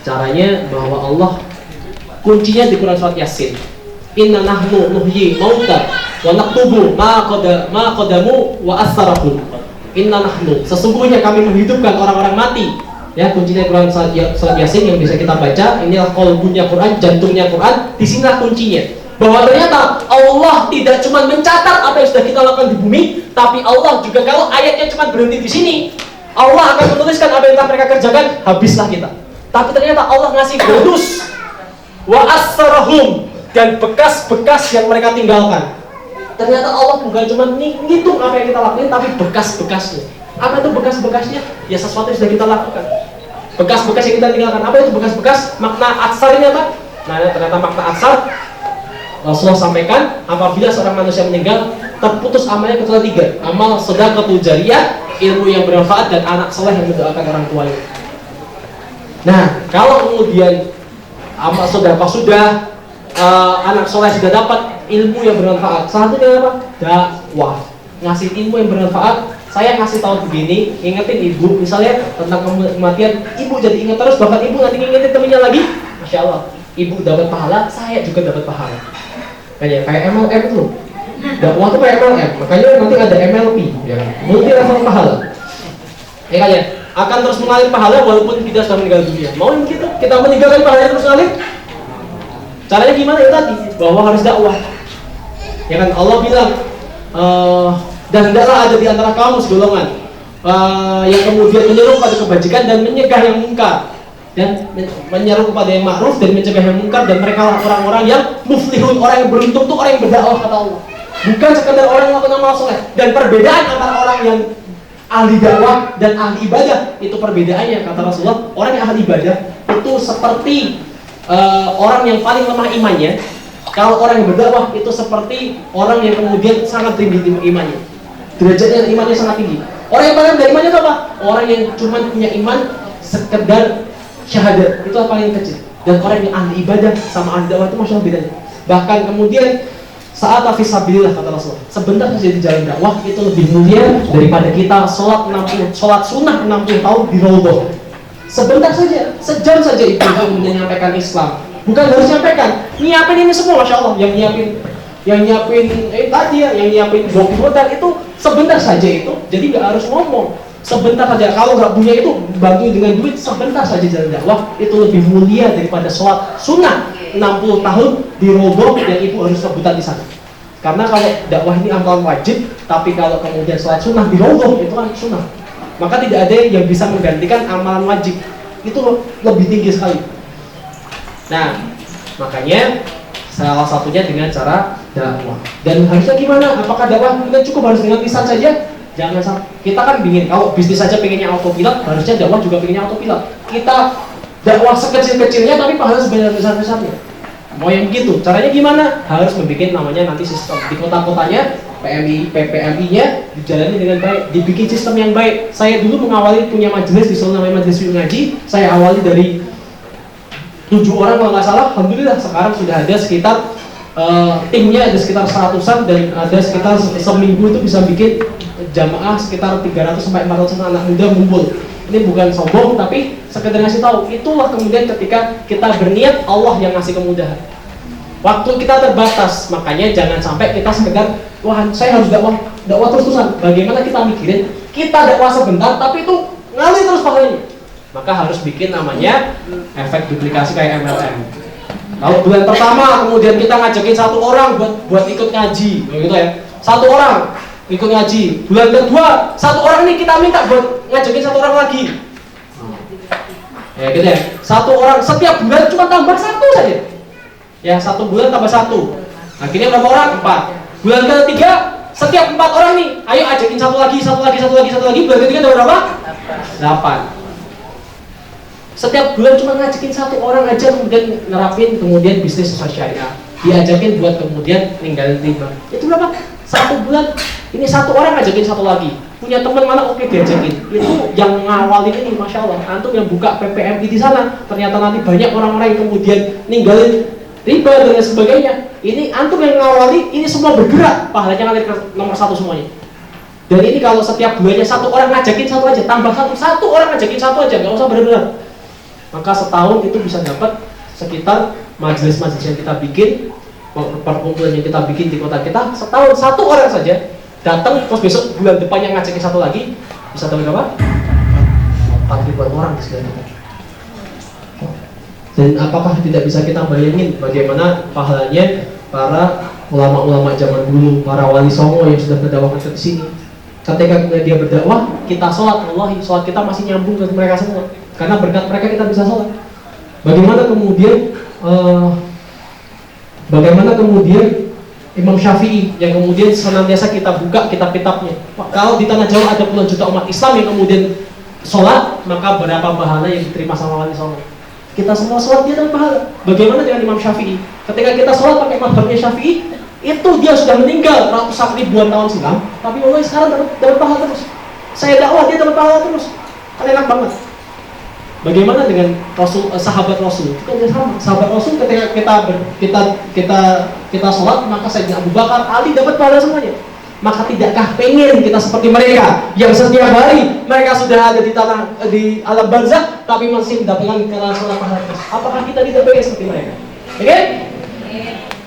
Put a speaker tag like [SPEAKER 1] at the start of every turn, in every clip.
[SPEAKER 1] Caranya bahwa Allah kuncinya di Quran surat Yasin. Inna nahnu nuhyi mauta wa naktubu ma qadamu wa asarahum. Inna nahnu, sesungguhnya kami menghidupkan orang-orang mati. Ya, kuncinya Quran surat Yasin yang bisa kita baca. Inilah qalbunya Quran, jantungnya Quran. Di sinilah kuncinya. Bahwa ternyata Allah tidak cuma mencatat apa yang sudah kita lakukan di bumi, tapi Allah juga kalau ayatnya cuma berhenti di sini, Allah akan menuliskan apa yang telah mereka kerjakan, habislah kita. Tapi ternyata Allah ngasih bonus wa asrahum, dan bekas-bekas yang mereka tinggalkan. Ternyata Allah bukan cuma ngitung apa yang kita lakukan, tapi bekas-bekasnya. Apa itu bekas-bekasnya? Ya sesuatu yang sudah kita lakukan. Bekas-bekas yang kita tinggalkan. Apa itu bekas-bekas? Makna atsar ini apa? Nah, ternyata makna atsar Rasulullah sampaikan, apabila seorang manusia meninggal, terputus amalnya kecuali 3. Amal sedekahul jariyah, ilmu yang bermanfaat, dan anak soleh yang mendoakan orang tuanya. Nah, kalau kemudian amal sedekah sudah, anak soleh sudah dapat ilmu yang bermanfaat, salah satunya apa? Dakwah. Ngasih ilmu yang bermanfaat. Saya ngasih tahu begini, ingetin ibu, misalnya tentang kematian, ibu jadi ingat terus, bahkan ibu nanti ingetin temennya lagi, Masya Allah, ibu dapat pahala, saya juga dapat pahala. Kayak MLM itu, dakwah itu kayak MLM, makanya nanti ada MLP, ya, multi level pahala. Kayaknya akan terus mengalir pahala walaupun kita sudah meninggal dunia. Mau begitu? Kita meninggalkan pahala terus mengalir? Caranya gimana? Ya tadi, bahwa harus dakwah. Ya kan Allah bilang, dan hendaklah ada di antara kamu segolongan yang kemudian menyeru pada kebajikan dan menyegah yang mungkar, dan menyeru kepada yang ma'ruf dan mencegah yang mungkar, dan mereka orang-orang yang muflihun, orang yang beruntung itu orang yang berdakwah, kata Allah. Bukan sekadar orang yang melakukan amal soleh. Dan perbedaan antara orang yang ahli dakwah dan ahli ibadah itu perbedaannya, kata Rasulullah. Orang yang ahli ibadah itu seperti orang yang paling lemah imannya. Kalau orang yang berdakwah itu seperti orang yang kemudian sangat tinggi imannya, derajatnya imannya sangat tinggi. Orang yang paling rendah imannya itu apa? Orang yang cuma punya iman sekedar syahadat, itu yang paling kecil. Dan orang yang ahli ibadah sama ahli dakwah itu masya Allah bedanya. Bahkan kemudian saat fisabilillah, kata Rasulullah, sebentar saja di jalan dakwah itu lebih mulia daripada kita sholat sunnah 60 tahun di Raudhah. Sebentar saja, sejam saja itu kemudian menyampaikan Islam. Bukan harus nyampaikan, nyiapin ini semua, Masya Allah. Yang nyiapin tadi ya, yang nyiapin dokumen itu sebentar saja itu. Jadi nggak harus ngomong, sebentar saja. Kalau nggak punya itu, bantu dengan duit, sebentar saja jalan dakwah itu lebih mulia daripada sholat sunnah 60 tahun di Raudhah yang ibu harus rebutan di sana. Karena kalau dakwah ini amalan wajib, tapi kalau kemudian sholat sunnah di Raudhah itu kan sunnah, maka tidak ada yang bisa menggantikan amalan wajib. Itu lebih tinggi sekali. Nah, makanya salah satunya dengan cara dakwah. Dan harusnya gimana? Apakah dakwah kita cukup harus dengan lisan saja? Jangan sampai. Kita kan ingin, kalau bisnis saja pengennya autopilot, harusnya dakwah juga pengennya autopilot. Kita dakwah sekecil-kecilnya tapi pahala sebesar-besarnya. Mau yang gitu? Caranya gimana? Harus membuat namanya nanti sistem di kota-kotanya, PMI, PPMI-nya dijalani dengan baik, dibikin sistem yang baik. Saya dulu mengawali punya majelis di Solo namanya Majelis Ngaji. Saya awali dari 7 orang kalau nggak salah. Alhamdulillah sekarang sudah ada sekitar timnya ada sekitar 100-an, dan ada sekitar seminggu itu bisa bikin jamaah sekitar 300 sampai 400 anak muda ngumpul. Ini bukan sombong, tapi sekedar ngasih tahu. Itulah kemudian ketika kita berniat, Allah yang ngasih kemudahan. Waktu kita terbatas, makanya jangan sampai kita sekedar, wah saya harus dakwah terus-terusan. Bagaimana kita mikirin, kita dakwah sebentar, tapi itu ngalir terus pahalanya. Maka harus bikin namanya efek duplikasi kayak MLM. Kalau bulan pertama kemudian kita ngajakin 1 orang buat ikut ngaji, gitu ya. 1 orang ikut ngaji. Bulan kedua 1 orang nih kita minta buat ngajakin 1 orang lagi. Ya gitu ya. 1 orang setiap bulan cuma tambah 1 saja. Ya 1 bulan tambah 1. Akhirnya berapa orang? 4. Bulan ketiga setiap 4 orang nih, ayo ajakin 1 lagi. Bulan ketiga tambah berapa? 8. Setiap bulan cuma ngajakin 1 orang aja, kemudian nerapin kemudian bisnis sesuai syariah, diajakin buat kemudian ninggalin riba. Itu berapa? 1 bulan ini 1 orang ngajakin 1 lagi. Punya teman mana? Oke diajakin. Itu yang ngawalin ini, Masya Allah. Antum yang buka PPMI di sana, ternyata nanti banyak orang-orang yang kemudian ninggalin riba dan sebagainya. Ini antum yang ngawali, ini semua bergerak, pahalanya ngalir ke nomor 1 semuanya. Dan ini kalau setiap bulannya 1 orang ngajakin 1 aja, tambah 1 orang ngajakin 1 aja, nggak usah benar-benar. Maka maka setahun itu bisa dapat sekitar majelis-majelis yang kita bikin, perkumpulan yang kita bikin di kota kita, setahun satu orang saja datang, terus besok bulan depannya ngajakin satu lagi, bisa dapat berapa? 4.000 orang di sekitar kita. Dan apakah tidak bisa kita bayangin bagaimana pahalanya para ulama-ulama zaman dulu, para wali songo yang sudah berdakwah ke sini. Ketika dia berdakwah, kita sholat, wallahi sholat kita masih nyambung ke mereka semua. Karena berkat mereka kita bisa sholat. Bagaimana kemudian Imam Syafi'i yang kemudian senantiasa kita buka kitab-kitabnya. Kalau di tanah Jawa ada puluhan juta umat Islam yang kemudian sholat, maka berapa pahala yang diterima sama wali songo? Kita semua sholat dia dapat pahala. Bagaimana dengan Imam Syafi'i? Ketika kita sholat pakai mazhabnya Syafi'i, itu dia sudah meninggal ratusan ribuan tahun silam, tapi Allah sekarang dapat pahala terus. Saya dakwah dia dapat pahala terus. Kan enak banget. Bagaimana dengan sahabat Rasul? Itu juga sama. Sahabat Rasul ketika kita sholat, maka Sayyidina Abu Bakar, Ali dapat pahala semuanya. Maka tidakkah pengen kita seperti mereka yang setiap hari mereka sudah ada di alam barzakh tapi masih mendapatkan sholat pahala terus? Apakah kita tidak pengen seperti mereka? Oke?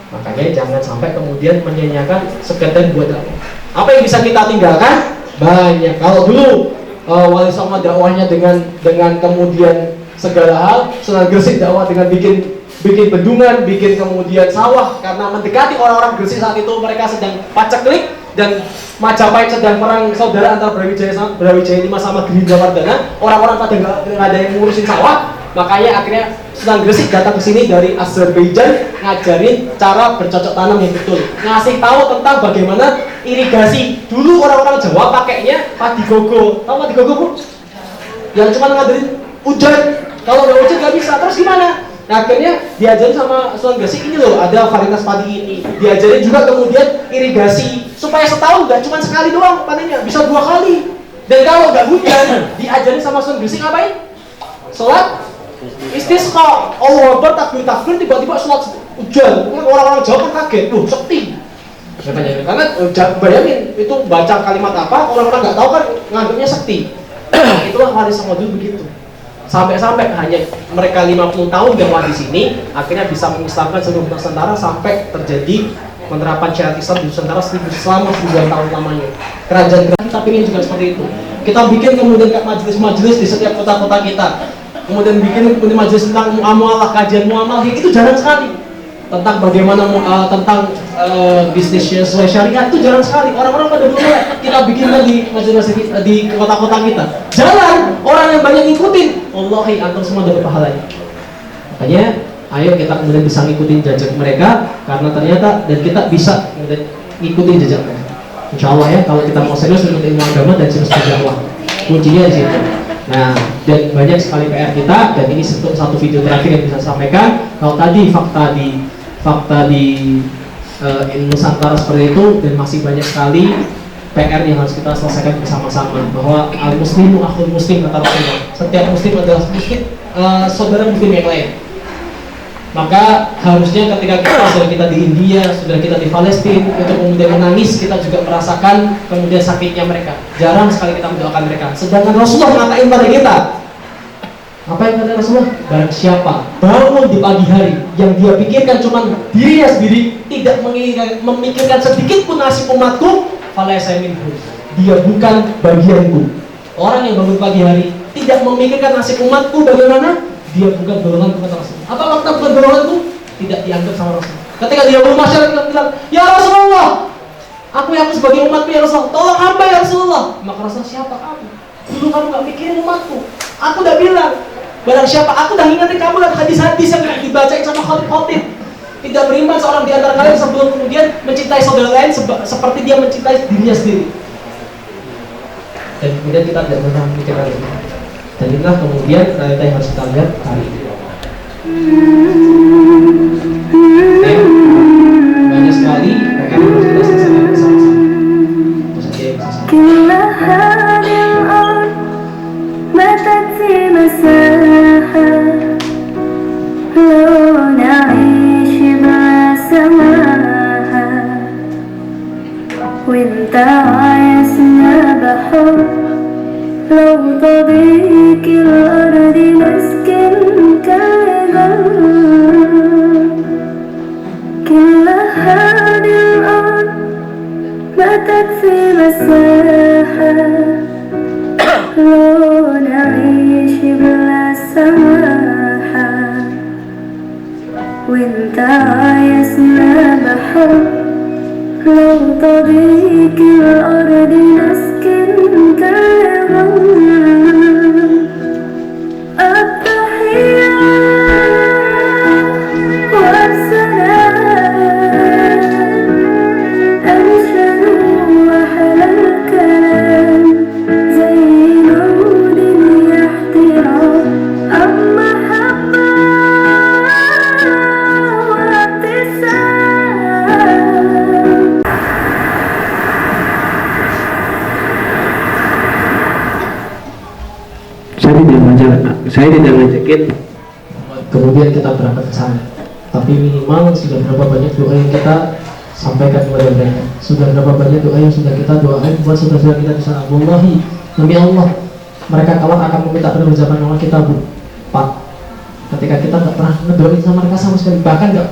[SPEAKER 1] Makanya jangan sampai kemudian menyanyiakan sekedar buat dakwah. Apa yang bisa kita tinggalkan? Banyak. Kalau dulu wali songo dakwahnya dengan kemudian segala hal, Sunan Gresik dakwah dengan bikin bendungan, bikin kemudian sawah, karena mendekati orang-orang Gresik saat itu mereka sedang paceklik dan Majapahit sedang perang saudara antara Brawijaya 5 sama Gerindra Wardana. Orang-orang pada nggak ada yang ngurusin sawah, makanya akhirnya Sunan Gresik datang ke sini dari Azerbaijan ngajarin cara bercocok tanam yang betul, ngasih tahu tentang bagaimana irigasi. Dulu orang-orang Jawa pakainya padi gogo. Tahu padi gogo, Bu? Yang cuma ngajarin hujan. Kalau nggak hujan nggak bisa. Terus gimana? Nah, akhirnya diajarin sama Sunan Gresik, ini loh ada varietas padi ini. Diajarin juga kemudian irigasi supaya setahun nggak cuma sekali doang panennya, bisa 2 kali. Dan kalau nggak hujan, diajarin sama Sunan Gresik ngapain? Sholat istisqa. Allah Akbar, takbir, tiba-tiba sholat hujan. Orang-orang Jawa kan kaget, sekti. Karena bayangin itu baca kalimat apa, orang-orang nggak tahu kan nganggapnya sekti. Itulah wali songo dulu begitu. Sampai-sampai hanya mereka 50 tahun dakwah di sini, akhirnya bisa mengislamkan seluruh Nusantara sampai terjadi penerapan syariat Islam di Nusantara selama 1000 tahun lamanya. Kerajaan kita ingin juga seperti itu. Kita bikin kemudian majelis-majelis di setiap kota-kota kita. Kemudian bikin majelis tentang muamalah, kajian muamalah, itu jarang sekali. Tentang bagaimana tentang bisnis sesuai syariat, itu jarang sekali. Orang-orang pada mulai kita bikinkan di majelis di kota-kota kita. Jalan, orang yang banyak ngikutin, wallahi antum semua dapat pahalanya. Makanya ayo kita kemudian bisa ngikutin jejak mereka, karena ternyata dan kita bisa kemudian ngikutin jejak mereka. Insya Allah ya, kalau kita mau serius dengan ilmu agama dan serius berdakwah, kuncinya di situ. Nah, dan banyak sekali PR kita, dan ini satu video terakhir yang bisa sampaikan. Kalau tadi fakta di Nusantara seperti itu, dan masih banyak sekali PR yang harus kita selesaikan bersama-sama, bahwa al-muslimu akhul muslim, kata Rasulullah. Setiap muslim adalah muslim, saudara muslim yang lain. Maka harusnya ketika kita di India, saudara kita di Palestina, untuk kemudian menangis, kita juga merasakan kemudian sakitnya mereka. Jarang sekali kita mendoakan mereka. Sedangkan Rasulullah mengatakan pada kita, apa yang kata Rasulullah? Barang siapa bangun di pagi hari yang dia pikirkan cuma dirinya sendiri, tidak memikirkan sedikit pun nasib umatku, falaysa minhum, dia bukan bagianku. Orang yang bangun pagi hari tidak memikirkan nasib umatku bagaimana, dia bukan golongan kata Rasul. Apa makna bukan golonganku? Tidak dianggap sama Rasul. Ketika dia masyarakat bilang, ya Rasulullah, aku sebagai umatmu ya Rasulullah, tolong hamba ya Rasulullah. Maka Rasul, siapa kamu? Dulu kamu gak mikirin umatku. Aku udah bilang, barang siapa, aku udah ingatin kamu dan hadis-hadis yang dibacain sama Khatib. Tidak beriman seorang di antara kalian sebelum kemudian mencintai saudara lain seperti dia mencintai dirinya sendiri. Dan kemudian kita tidak pernah memikirkan itu. Dan inilah kemudian realita yang harus kita lihat hari ini. Banyak sekali PR yang harus kita selesaikan bersama-sama. Itu saja yang bisa
[SPEAKER 2] لو تضيق الأرض نسكن تعايشنا بحب لو طريق الأرض نسكن كالغم التحية والسلام أنشد أحلى الكلام زي نور يحترام أما محبة وابتسام.
[SPEAKER 1] Saya tidak ngajakin kemudian kita berangkat ke sana, tapi minimal sudah berapa banyak doa yang kita sampaikan kepada mereka, sudah berapa banyak doa yang sudah kita doakan buat saudara-saudara kita di sana. Wallahi, demi Allah, mereka kelak akan meminta penerjakan nama kita, Bu, Pak. Ketika kita nggak pernah ngedoain sama mereka sama sekali, bahkan nggak,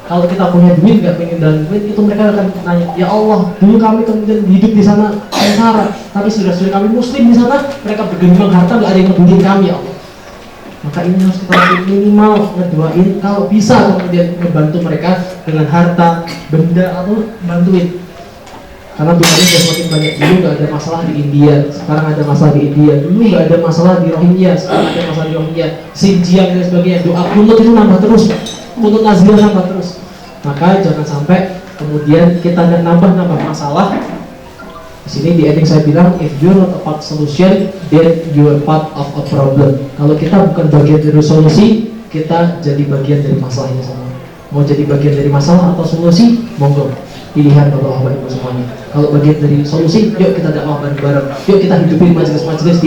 [SPEAKER 1] kalau kita punya duit nggak pengen dan duit, itu mereka akan nanya, ya Allah, dulu kami kemudian hidup di sana sengsara, tapi sudah kami muslim di sana, mereka bergelimang harta, nggak ada yang peduli kami, ya Allah. Maka ini harus kita lakukan, minimal ngedoain, kalau bisa kemudian membantu mereka dengan harta, benda, atau bantuin. Karena dunia sudah semakin banyak. Dulu nggak ada masalah di India, sekarang ada masalah di India. Dulu nggak ada masalah di Rohingya, sekarang ada masalah di Rohingya, Xinjiang dan sebagainya. Doa kunut itu nambah terus, kunut nazil nambah terus. Maka jangan sampai kemudian kita nambah masalah. Di sini di ending saya bilang, if you're not a part solution, then you're part of a problem. Kalau kita bukan bagian dari solusi, kita jadi bagian dari masalahnya semua. Mau jadi bagian dari masalah atau solusi, monggo. Pilihan Bapak Ibu semuanya. Kalau bagian dari solusi, yuk kita dakwah bareng-bareng. Yuk kita hidupin majelis-majelis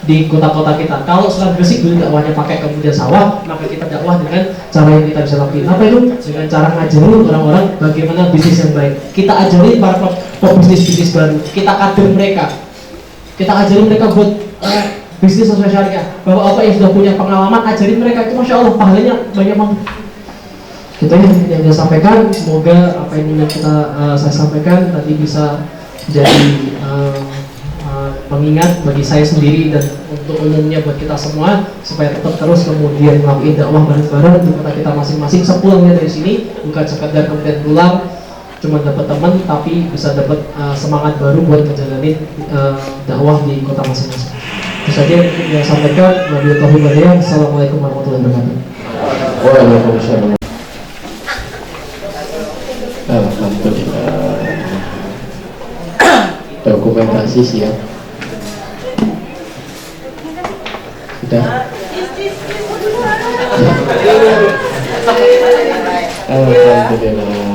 [SPEAKER 1] di kota-kota kita. Kalau Selat Gresik dulu dakwahnya pakai kemudian sawah, maka kita dakwah dengan cara yang kita bisa lakuin. Apa itu? Dengan cara ngajarin orang-orang bagaimana bisnis yang baik. Kita ajarin para pebisnis-bisnis baru. Kita kader mereka. Kita ajarin mereka buat bisnis sesuai syariah. Bapak-bapak yang sudah punya pengalaman, ajarin mereka, itu Masya Allah pahalanya banyak banget. Itu yang saya sampaikan. Semoga apa yang saya sampaikan tadi bisa jadi pengingat bagi saya sendiri dan untuk umumnya buat kita semua, supaya tetap terus kemudian melakukan dakwah bareng-bareng di kota kita masing-masing. Sepulangnya dari sini bukan sekedar kemudian pulang cuma dapat teman, tapi bisa dapat semangat baru buat menjalani dakwah di kota masing-masing. Itu saja yang saya sampaikan. Assalamualaikum warahmatullahi wabarakatuh.
[SPEAKER 3] Waalaikumsalam. Alhamdulillah. Dokumentasi siap. Sudah. Alhamdulillah.